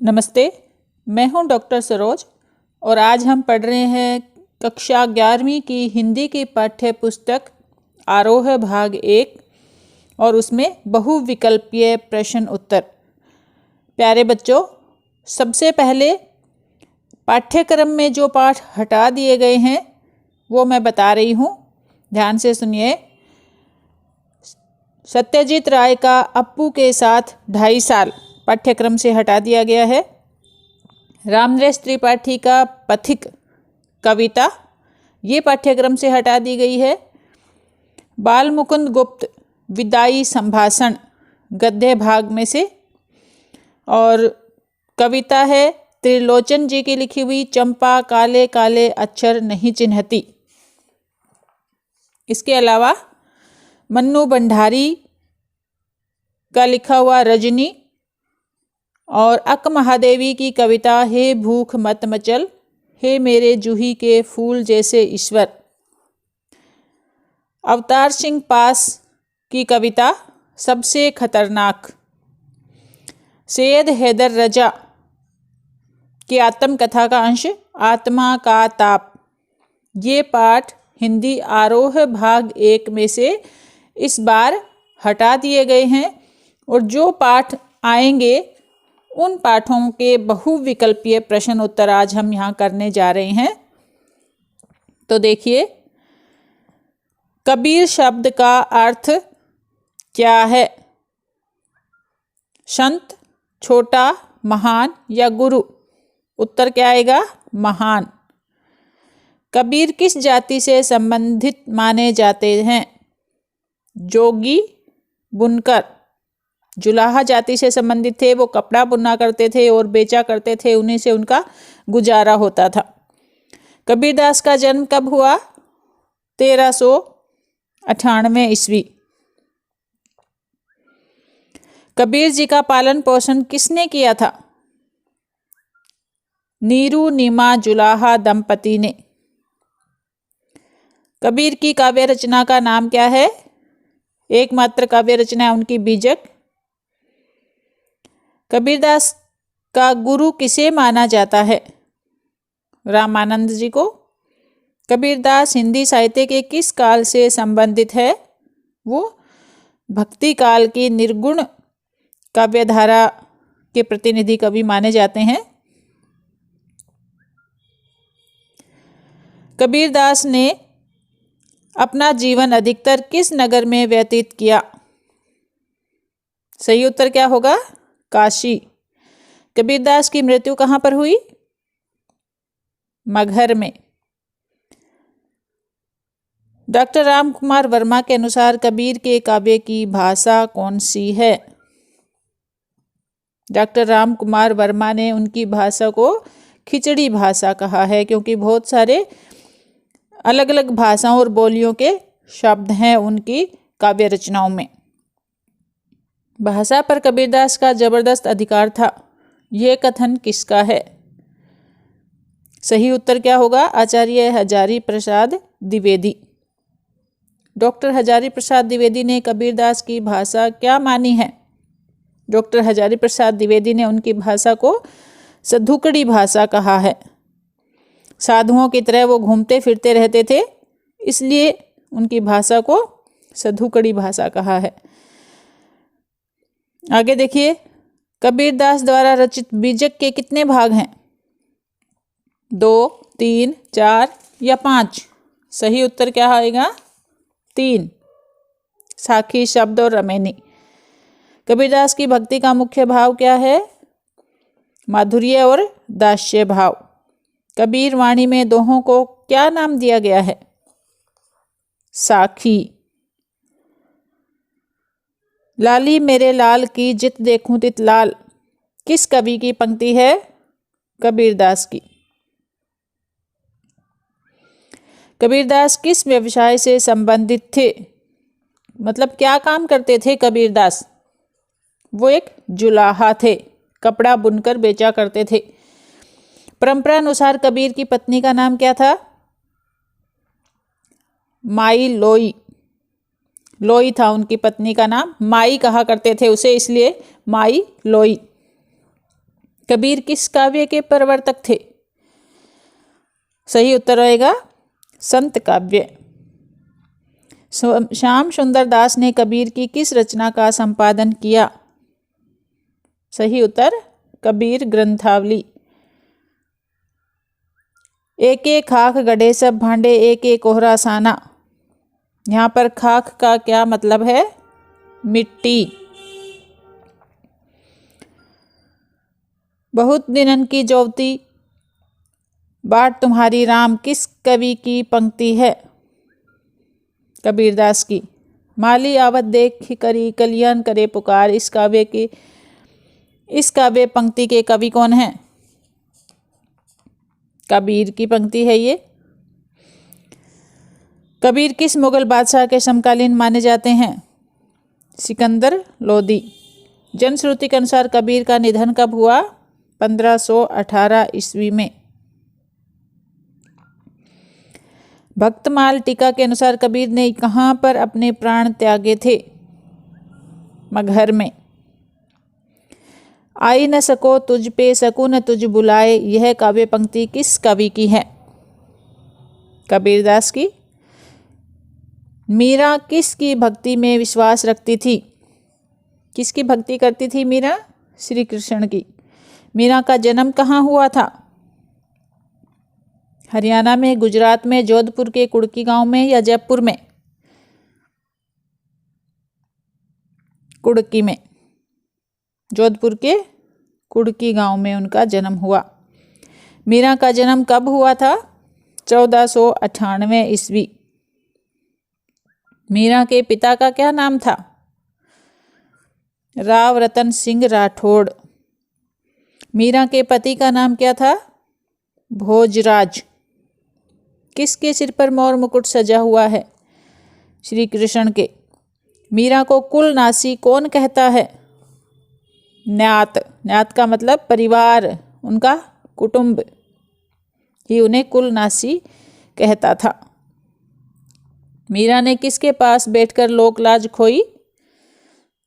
नमस्ते, मैं हूं डॉक्टर सरोज और आज हम पढ़ रहे हैं कक्षा 11वीं की हिंदी की पाठ्य पुस्तक आरोह भाग 1 और उसमें बहुविकल्पीय प्रश्न उत्तर। प्यारे बच्चों, सबसे पहले पाठ्यक्रम में जो पाठ हटा दिए गए हैं वो मैं बता रही हूँ, ध्यान से सुनिए। सत्यजीत राय का अप्पू के साथ 2.5 साल पाठ्यक्रम से हटा दिया गया है। रामनरेश त्रिपाठी का पथिक कविता ये पाठ्यक्रम से हटा दी गई है। बाल मुकुंद गुप्त विदाई संभाषण गद्य भाग में से, और कविता है त्रिलोचन जी की लिखी हुई चंपा काले काले अक्षर नहीं चिन्हती। इसके अलावा मन्नू भंडारी का लिखा हुआ रजनी और अक महादेवी की कविता हे भूख मत मचल, हे मेरे जूही के फूल जैसे ईश्वर। अवतार सिंह पास की कविता सबसे खतरनाक। सैयद हैदर रजा की आत्मकथा का अंश आत्मा का ताप। ये पाठ हिंदी आरोह भाग 1 में से इस बार हटा दिए गए हैं और जो पाठ आएंगे उन पाठों के बहुविकल्पीय प्रश्न उत्तर आज हम यहाँ करने जा रहे हैं। तो देखिए, कबीर शब्द का अर्थ क्या है? संत, छोटा, महान या गुरु? उत्तर क्या आएगा? महान। कबीर किस जाति से संबंधित माने जाते हैं? जोगी, बुनकर। जुलाहा जाति से संबंधित थे, वो कपड़ा बुना करते थे और बेचा करते थे, उन्हीं से उनका गुजारा होता था। कबीरदास का जन्म कब हुआ? 1398 ईस्वी। कबीर जी का पालन पोषण किसने किया था? नीरू नीमा जुलाहा दंपति ने। कबीर की काव्य रचना का नाम क्या है? एकमात्र काव्य रचना उनकी बीजक। कबीरदास का गुरु किसे माना जाता है? रामानंद जी को। कबीरदास हिंदी साहित्य के किस काल से संबंधित है? वो भक्ति काल की निर्गुण काव्यधारा के प्रतिनिधि कवि माने जाते हैं। कबीरदास ने अपना जीवन अधिकतर किस नगर में व्यतीत किया? सही उत्तर क्या होगा? काशी। कबीरदास की मृत्यु कहाँ पर हुई? मगहर में। डॉक्टर राम कुमार वर्मा के अनुसार कबीर के काव्य की भाषा कौन सी है? डॉक्टर राम कुमार वर्मा ने उनकी भाषा को खिचड़ी भाषा कहा है, क्योंकि बहुत सारे अलग अलग भाषाओं और बोलियों के शब्द हैं उनकी काव्य रचनाओं में। भाषा पर कबीरदास का जबरदस्त अधिकार था, यह कथन किसका है? सही उत्तर क्या होगा? आचार्य हजारी प्रसाद द्विवेदी। डॉक्टर हजारी प्रसाद द्विवेदी ने कबीरदास की भाषा क्या मानी है? डॉक्टर हजारी प्रसाद द्विवेदी ने उनकी भाषा को सधुकड़ी भाषा कहा है। साधुओं की तरह वो घूमते फिरते रहते थे, इसलिए उनकी भाषा को सधुकड़ी भाषा कहा है। आगे देखिए, कबीरदास द्वारा रचित बीजक के कितने भाग हैं? 2, 3, 4 या 5? सही उत्तर क्या आएगा? 3। साखी, शब्द और रमेनी। कबीरदास की भक्ति का मुख्य भाव क्या है? माधुर्य और दास्य भाव। कबीर वाणी में दोहों को क्या नाम दिया गया है? साखी। लाली मेरे लाल की जित देखूं तित लाल किस कवि की पंक्ति है? कबीरदास की। कबीरदास किस व्यवसाय से संबंधित थे? मतलब क्या काम करते थे कबीरदास? वो एक जुलाहा थे, कपड़ा बुनकर बेचा करते थे। परंपरा अनुसार कबीर की पत्नी का नाम क्या था? माई लोई। लोई था उनकी पत्नी का नाम, माई कहा करते थे उसे, इसलिए माई लोई। कबीर किस काव्य के प्रवर्तक थे? सही उत्तर रहेगा संत काव्य। श्याम सुंदर दास ने कबीर की किस रचना का संपादन किया? सही उत्तर कबीर ग्रंथावली। एक एक खाक गढ़े सब भांडे, एक एक कोहरा साना। यहाँ पर खाक का क्या मतलब है? मिट्टी। बहुत दिनन की ज्योति बाट तुम्हारी राम किस कवि की पंक्ति है? कबीरदास की। माली आवत देख करी कलियन करे पुकार, इस काव्य पंक्ति के कवि कौन हैं? कबीर की पंक्ति है ये। कबीर किस मुगल बादशाह के समकालीन माने जाते हैं? सिकंदर लोदी। जनश्रुति के अनुसार कबीर का निधन कब हुआ? 1518 ईस्वी में। भक्तमाल टीका के अनुसार कबीर ने कहाँ पर अपने प्राण त्यागे थे? मगहर में। आई न सको तुझ पे सकूं न तुझ बुलाए, यह काव्य पंक्ति किस कवि की है? कबीरदास की। मीरा किसकी भक्ति में विश्वास रखती थी? किसकी भक्ति करती थी मीरा? श्री कृष्ण की। मीरा का जन्म कहाँ हुआ था? हरियाणा में, गुजरात में, जोधपुर के कुड़की गांव में या जयपुर में? कुड़की में। जोधपुर के कुड़की गांव में उनका जन्म हुआ। मीरा का जन्म कब हुआ था? 1498 ईस्वी। मीरा के पिता का क्या नाम था? राव रतन सिंह राठौड़। मीरा के पति का नाम क्या था? भोजराज। किसके सिर पर मोर मुकुट सजा हुआ है? श्री कृष्ण के। मीरा को कुलनासी कौन कहता है? न्यात। न्यात का मतलब परिवार, उनका कुटुंब ही उन्हें कुलनासी कहता था। मीरा ने किसके पास बैठकर लोकलाज खोई?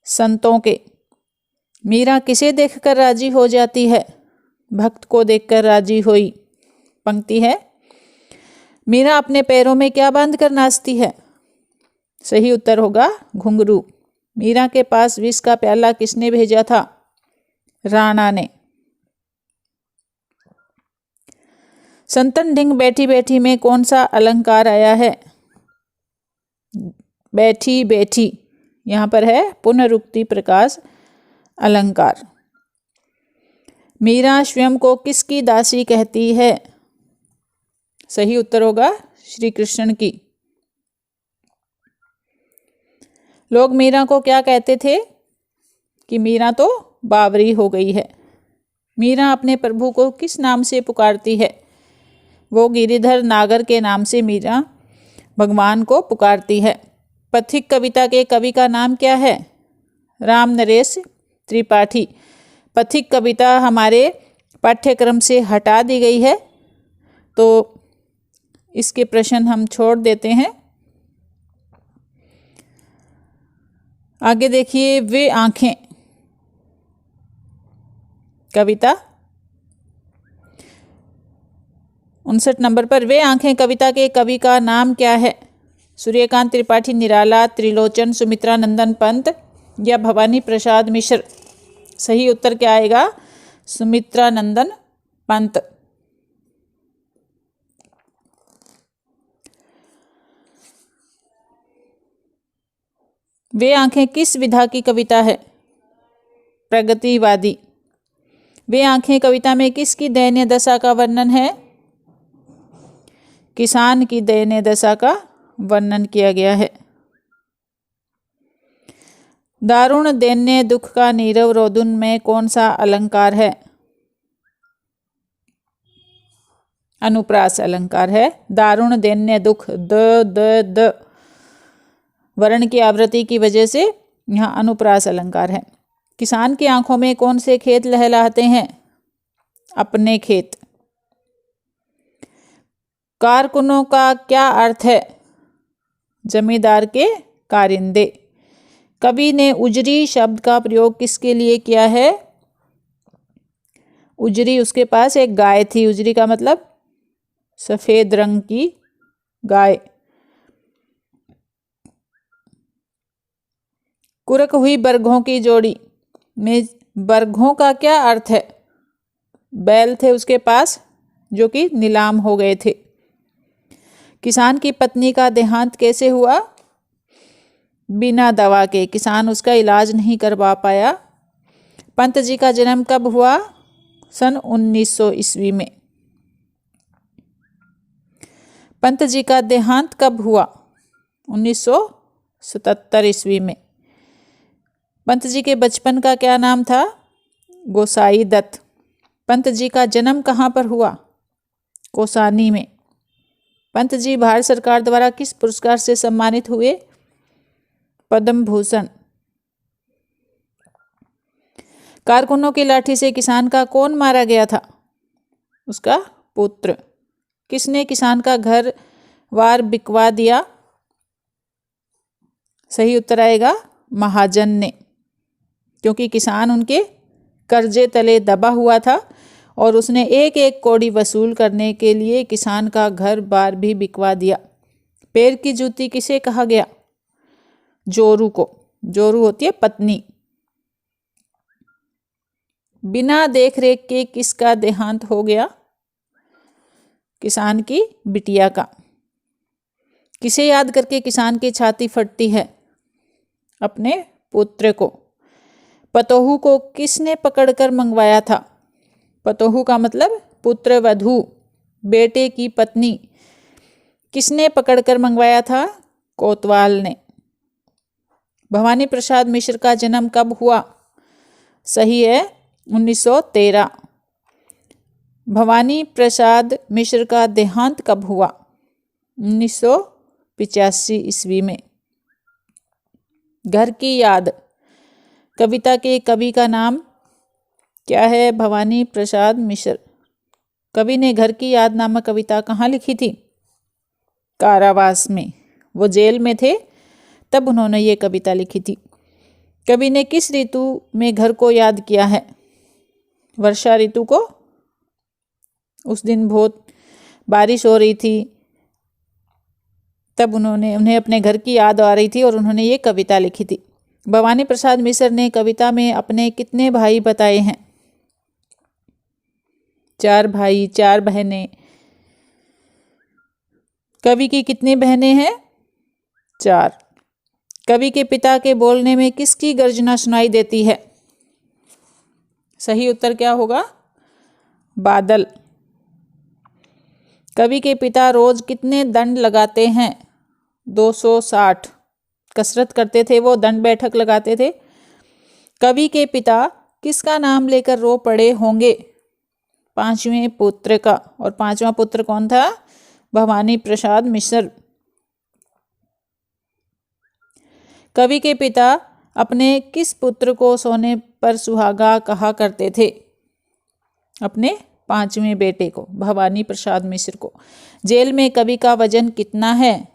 संतों के। मीरा किसे देखकर राजी हो जाती है? भक्त को देखकर राजी हुई। पंक्ति है। मीरा अपने पैरों में क्या बांध कर नाचती है? सही उत्तर होगा घुंघरू। मीरा के पास विष का प्याला किसने भेजा था? राणा ने। संतन ढिंग बैठी बैठी में कौन सा अलंकार आया है? बैठी बैठी। यहाँ पर है पुनरुक्ति प्रकाश अलंकार। मीरा स्वयं को किसकी दासी कहती है? सही उत्तर होगा श्री कृष्ण की। लोग मीरा को क्या कहते थे? कि मीरा तो बावरी हो गई है। मीरा अपने प्रभु को किस नाम से पुकारती है? वो गिरिधर नागर के नाम से मीरा भगवान को पुकारती है। पथिक कविता के कवि का नाम क्या है? राम नरेश त्रिपाठी। पथिक कविता हमारे पाठ्यक्रम से हटा दी गई है, तो इसके प्रश्न हम छोड़ देते हैं। आगे देखिए, वे आंखें कविता 59 नंबर पर। वे आंखें कविता के कवि का नाम क्या है? सूर्यकांत त्रिपाठी निराला, त्रिलोचन, सुमित्रा नंदन पंत या भवानी प्रसाद मिश्र? सही उत्तर क्या आएगा? सुमित्रा नंदन पंत। वे आंखें किस विधा की कविता है? प्रगतिवादी। वे आंखें कविता में किसकी दयनीय दशा का वर्णन है? किसान की दयनीय दशा का वर्णन किया गया है। दारुण दैन्य दुख का नीरव रोदन में कौन सा अलंकार है? अनुप्रास अलंकार है। दारुण दैन्य दुख, द वर्ण की आवृत्ति की वजह से यहाँ अनुप्रास अलंकार है। किसान की आंखों में कौन से खेत लहलहाते हैं? अपने खेत। कारकुनों का क्या अर्थ है? जमींदार के कारिंदे। कवि ने उजरी शब्द का प्रयोग किसके लिए किया है? उजरी, उसके पास एक गाय थी। उजरी का मतलब सफेद रंग की गाय। कुरक हुई बरघों की जोड़ी में बरघों का क्या अर्थ है? बैल थे उसके पास जो कि नीलाम हो गए थे। किसान की पत्नी का देहांत कैसे हुआ? बिना दवा के। किसान उसका इलाज नहीं करवा पाया। पंत जी का जन्म कब हुआ? सन 1900 ईस्वी में। पंत जी का देहांत कब हुआ? 1977 ईस्वी में। पंत जी के बचपन का क्या नाम था? गोसाई दत्त। पंत जी का जन्म कहाँ पर हुआ? कौसानी में। पंत जी भारत सरकार द्वारा किस पुरस्कार से सम्मानित हुए? पद्म भूषण। कारकुनों की लाठी से किसान का कौन मारा गया था? उसका पुत्र। किसने किसान का घर वार बिकवा दिया? सही उत्तर आएगा महाजन ने, क्योंकि किसान उनके कर्जे तले दबा हुआ था और उसने एक एक कौड़ी वसूल करने के लिए किसान का घर बार भी बिकवा दिया। पैर की जूती किसे कहा गया? जोरू को। जोरू होती है पत्नी। बिना देख रेख के किसका देहांत हो गया? किसान की बिटिया का। किसे याद करके किसान की छाती फटती है? अपने पुत्र को। पतोहू को किसने पकड़कर मंगवाया था? पतोहू का मतलब पुत्र वधू, बेटे की पत्नी। किसने पकड़कर मंगवाया था? कोतवाल ने। भवानी प्रसाद मिश्र का जन्म कब हुआ? सही है 1913। भवानी प्रसाद मिश्र का देहांत कब हुआ? 1985 ईस्वी में। घर की याद कविता के कवि का नाम क्या है? भवानी प्रसाद मिश्र। कवि ने घर की याद नामक कविता कहाँ लिखी थी? कारावास में। वो जेल में थे तब उन्होंने ये कविता लिखी थी। कवि ने किस ऋतु में घर को याद किया है? वर्षा ऋतु को। उस दिन बहुत बारिश हो रही थी, तब उन्हें अपने घर की याद आ रही थी और उन्होंने ये कविता लिखी थी। भवानी प्रसाद मिश्र ने कविता में अपने कितने भाई बताए हैं? 4 भाई 4 बहनें। कवि की कितनी बहनें हैं? 4। कवि के पिता के बोलने में किसकी गर्जना सुनाई देती है? सही उत्तर क्या होगा? बादल। कवि के पिता रोज कितने दंड लगाते हैं? 260। कसरत करते थे वो, दंड बैठक लगाते थे। कवि के पिता किसका नाम लेकर रो पड़े होंगे? 5वें पुत्र का। और 5वां पुत्र कौन था? भवानी प्रसाद मिश्र। कवि के पिता अपने किस पुत्र को सोने पर सुहागा कहा करते थे? अपने 5वें बेटे को, भवानी प्रसाद मिश्र को। जेल में कवि का वजन कितना है?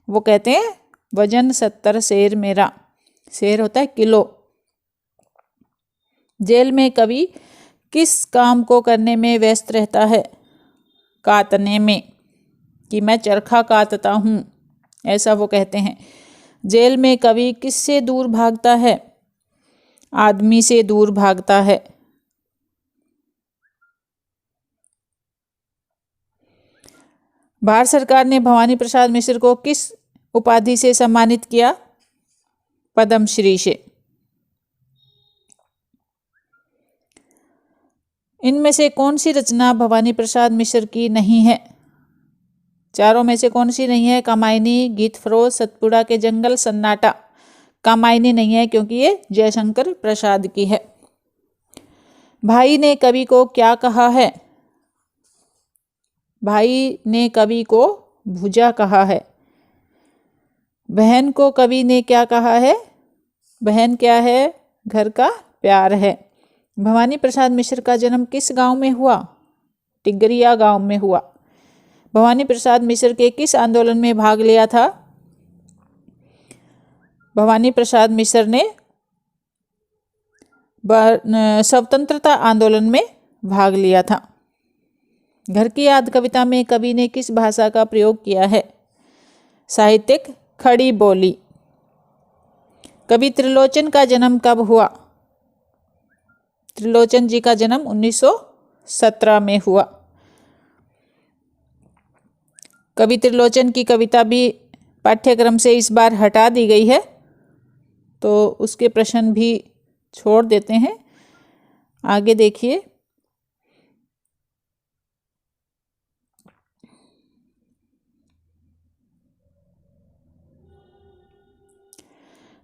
वो कहते हैं वजन 70 सेर मेरा। सेर होता है किलो। जेल में कवि किस काम को करने में व्यस्त रहता है? काटने में, कि मैं चरखा काटता हूँ, ऐसा वो कहते हैं। जेल में कवि किससे दूर भागता है? आदमी से दूर भागता है। भारत सरकार ने भवानी प्रसाद मिश्र को किस उपाधि से सम्मानित किया? पद्मश्री से। इनमें से कौन सी रचना भवानी प्रसाद मिश्र की नहीं है? चारों में से कौन सी नहीं है? कामायनी, गीतफरोज, सतपुड़ा के जंगल, सन्नाटा। कामायनी नहीं है क्योंकि ये जयशंकर प्रसाद की है। भाई ने कवि को क्या कहा है? भाई ने कवि को भुजा कहा है। बहन को कवि ने क्या कहा है? बहन क्या है? घर का प्यार है। भवानी प्रसाद मिश्र का जन्म किस गांव में हुआ? टिगरिया गांव में हुआ। भवानी प्रसाद मिश्र के किस आंदोलन में भाग लिया था? भवानी प्रसाद मिश्र ने स्वतंत्रता आंदोलन में भाग लिया था। घर की याद कविता में कवि ने किस भाषा का प्रयोग किया है? साहित्यिक खड़ी बोली। कवि त्रिलोचन का जन्म कब हुआ? त्रिलोचन जी का जन्म 1917 में हुआ। कवि त्रिलोचन की कविता भी पाठ्यक्रम से इस बार हटा दी गई है, तो उसके प्रश्न भी छोड़ देते हैं। आगे देखिए।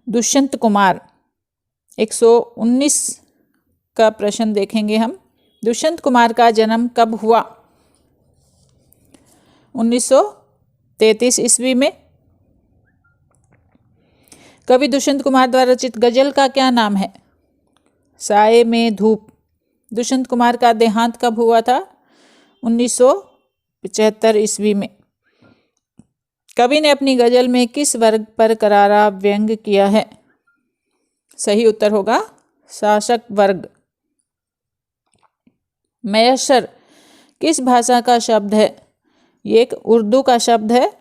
दुष्यंत कुमार 119 का प्रश्न देखेंगे हम। दुष्यंत कुमार का जन्म कब हुआ? 1933 ईस्वी में। कवि दुष्यंत कुमार द्वारा रचित गजल का क्या नाम है? साए में धूप। दुष्यंत कुमार का देहांत कब हुआ था? 1975 ईस्वी में। कवि ने अपनी गजल में किस वर्ग पर करारा व्यंग किया है? सही उत्तर होगा शासक वर्ग। मयस्सर किस भाषा का शब्द है? ये एक उर्दू का शब्द है।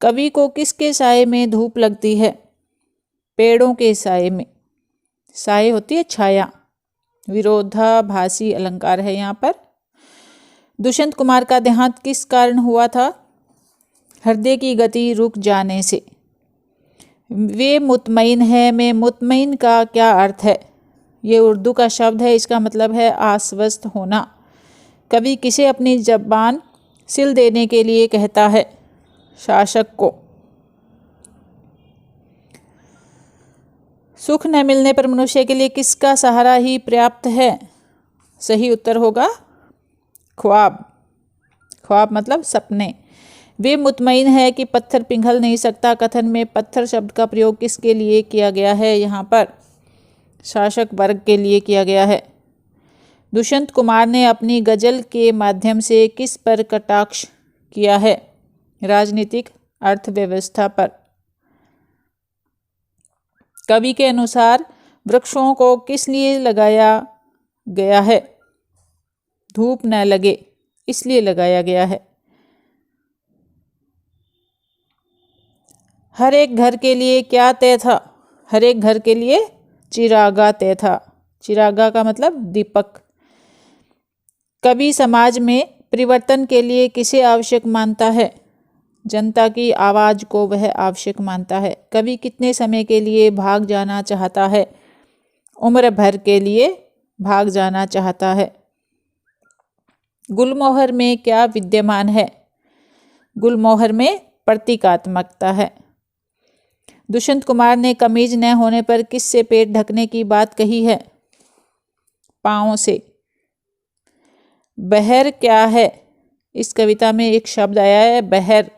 कवि को किसके साए में धूप लगती है? पेड़ों के साए में। साए होती है छाया। विरोधाभासी अलंकार है यहाँ पर। दुष्यंत कुमार का देहांत किस कारण हुआ था? हृदय की गति रुक जाने से। वे मुतमईन है में मुतमईन का क्या अर्थ है? ये उर्दू का शब्द है, इसका मतलब है आश्वस्त होना। कवि किसे अपनी जबान सिल देने के लिए कहता है? शासक को। सुख न मिलने पर मनुष्य के लिए किसका सहारा ही पर्याप्त है? सही उत्तर होगा ख्वाब। ख्वाब मतलब सपने। वे मुतमईन है कि पत्थर पिघल नहीं सकता कथन में पत्थर शब्द का प्रयोग किसके लिए किया गया है? यहाँ पर शासक वर्ग के लिए किया गया है। दुष्यंत कुमार ने अपनी गजल के माध्यम से किस पर कटाक्ष किया है? राजनीतिक अर्थव्यवस्था पर। कवि के अनुसार वृक्षों को किस लिए लगाया गया है? धूप न लगे इसलिए लगाया गया है। हर एक घर के लिए क्या तय था? हर एक घर के लिए चिरागा तय था। चिरागा का मतलब दीपक। कवि समाज में परिवर्तन के लिए किसे आवश्यक मानता है? जनता की आवाज़ को वह आवश्यक मानता है। कवि कितने समय के लिए भाग जाना चाहता है? उम्र भर के लिए भाग जाना चाहता है। गुलमोहर में क्या विद्यमान है? गुलमोहर में प्रतीकात्मकता है। दुष्यंत कुमार ने कमीज न होने पर किससे पेट ढकने की बात कही है? पाँव से। बहर क्या है? इस कविता में एक शब्द आया है बहर।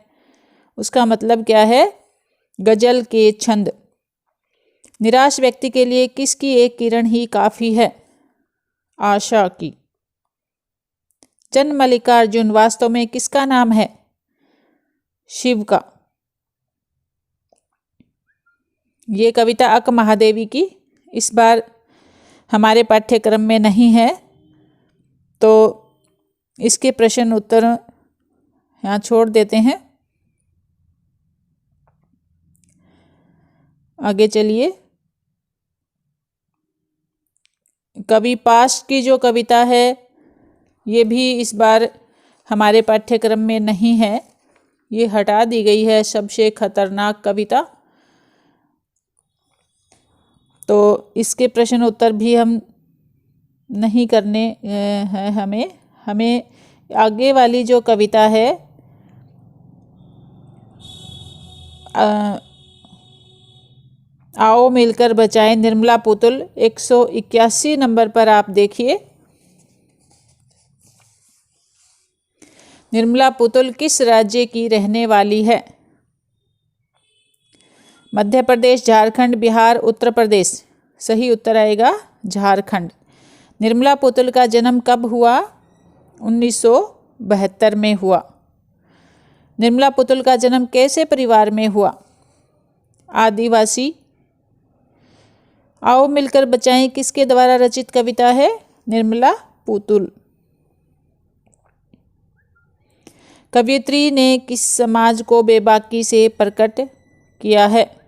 उसका मतलब क्या है? गजल के छंद। निराश व्यक्ति के लिए किसकी एक किरण ही काफ़ी है? आशा की। चंद्रमल्लिकार्जुन वास्तव में किसका नाम है? शिव का। ये कविता अक महादेवी की इस बार हमारे पाठ्यक्रम में नहीं है, तो इसके प्रश्न उत्तर यहाँ छोड़ देते हैं। आगे चलिए। कवि पास की जो कविता है ये भी इस बार हमारे पाठ्यक्रम में नहीं है, ये हटा दी गई है। सबसे खतरनाक कविता। तो इसके प्रश्न उत्तर भी हम नहीं करने हैं। हमें आगे वाली जो कविता है आओ मिलकर बचाएं निर्मला पुतुल 181 नंबर पर आप देखिए। निर्मला पुतुल किस राज्य की रहने वाली है? मध्य प्रदेश, झारखंड, बिहार, उत्तर प्रदेश। सही उत्तर आएगा झारखंड। निर्मला पुतुल का जन्म कब हुआ? 1972 में हुआ। निर्मला पुतुल का जन्म कैसे परिवार में हुआ? आदिवासी। आओ मिलकर बचाएं किसके द्वारा रचित कविता है? निर्मला पुतुल। कवयित्री ने किस समाज को बेबाकी से प्रकट किया है?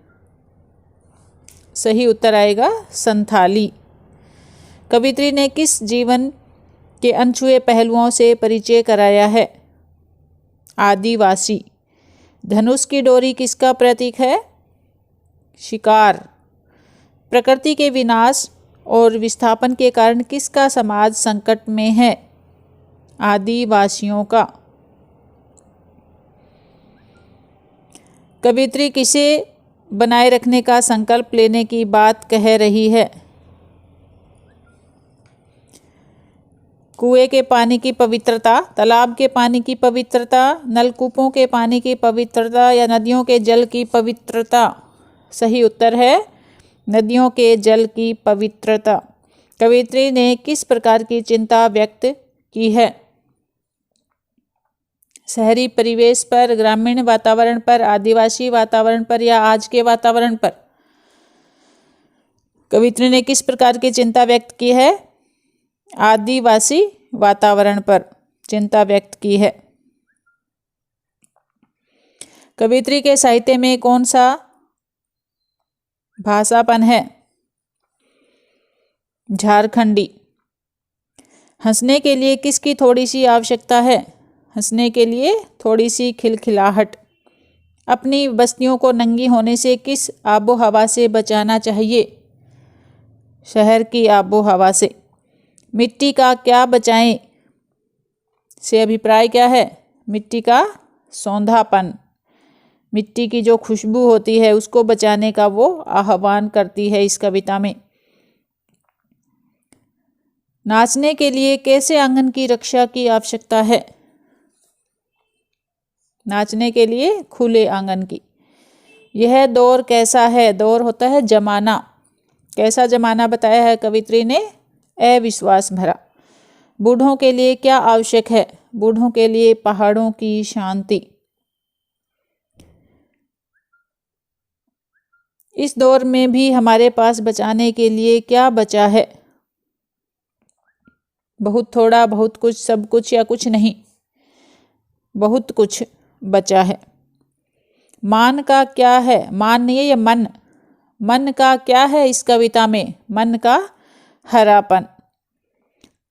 सही उत्तर आएगा संथाली। कवयित्री ने किस जीवन के अनछुए पहलुओं से परिचय कराया है? आदिवासी। धनुष की डोरी किसका प्रतीक है? शिकार। प्रकृति के विनाश और विस्थापन के कारण किसका समाज संकट में है? आदिवासियों का। कवयित्री किसे बनाए रखने का संकल्प लेने की बात कह रही है? कुएं के पानी की पवित्रता, तालाब के पानी की पवित्रता, नलकूपों के पानी की पवित्रता या नदियों के जल की पवित्रता? सही उत्तर है नदियों के जल की पवित्रता। कवयित्री ने किस प्रकार की चिंता व्यक्त की है? शहरी परिवेश पर, ग्रामीण वातावरण पर, आदिवासी वातावरण पर या आज के वातावरण पर? कवयित्री ने किस प्रकार की चिंता व्यक्त की है? आदिवासी वातावरण पर चिंता व्यक्त की है। कवयित्री के साहित्य में कौन सा भाषापन है? झारखंडी। हंसने के लिए किसकी थोड़ी सी आवश्यकता है? हंसने के लिए थोड़ी सी खिलखिलाहट। अपनी बस्तियों को नंगी होने से किस आबो हवा से बचाना चाहिए? शहर की आबो हवा से। मिट्टी का क्या बचाएं से अभिप्राय क्या है? मिट्टी का सौंधापन। मिट्टी की जो खुशबू होती है उसको बचाने का वो आह्वान करती है इस कविता में। नाचने के लिए कैसे आंगन की रक्षा की आवश्यकता है? नाचने के लिए खुले आंगन की। यह दौर कैसा है? दौर होता है जमाना। कैसा जमाना बताया है कवयित्री ने? अविश्वास भरा। बूढ़ों के लिए क्या आवश्यक है? बूढ़ों के लिए पहाड़ों की शांति। इस दौर में भी हमारे पास बचाने के लिए क्या बचा है? बहुत थोड़ा, बहुत कुछ, सब कुछ या कुछ नहीं? बहुत कुछ बचा है। मान का क्या है? मान नहीं है, ये मन। मन का क्या है इस कविता में? मन का हरापन।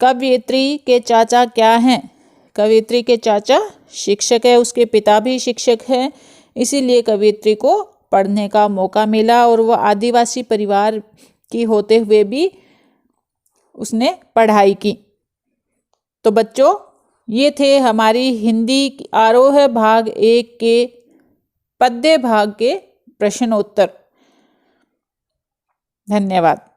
कवयित्री के चाचा क्या हैं? कवयित्री के चाचा शिक्षक है, उसके पिता भी शिक्षक हैं, इसीलिए कवयित्री को पढ़ने का मौका मिला और वह आदिवासी परिवार की होते हुए भी उसने पढ़ाई की। तो बच्चों, ये थे हमारी हिंदी आरोह भाग 1 के पद्य भाग के प्रश्नोत्तर। धन्यवाद।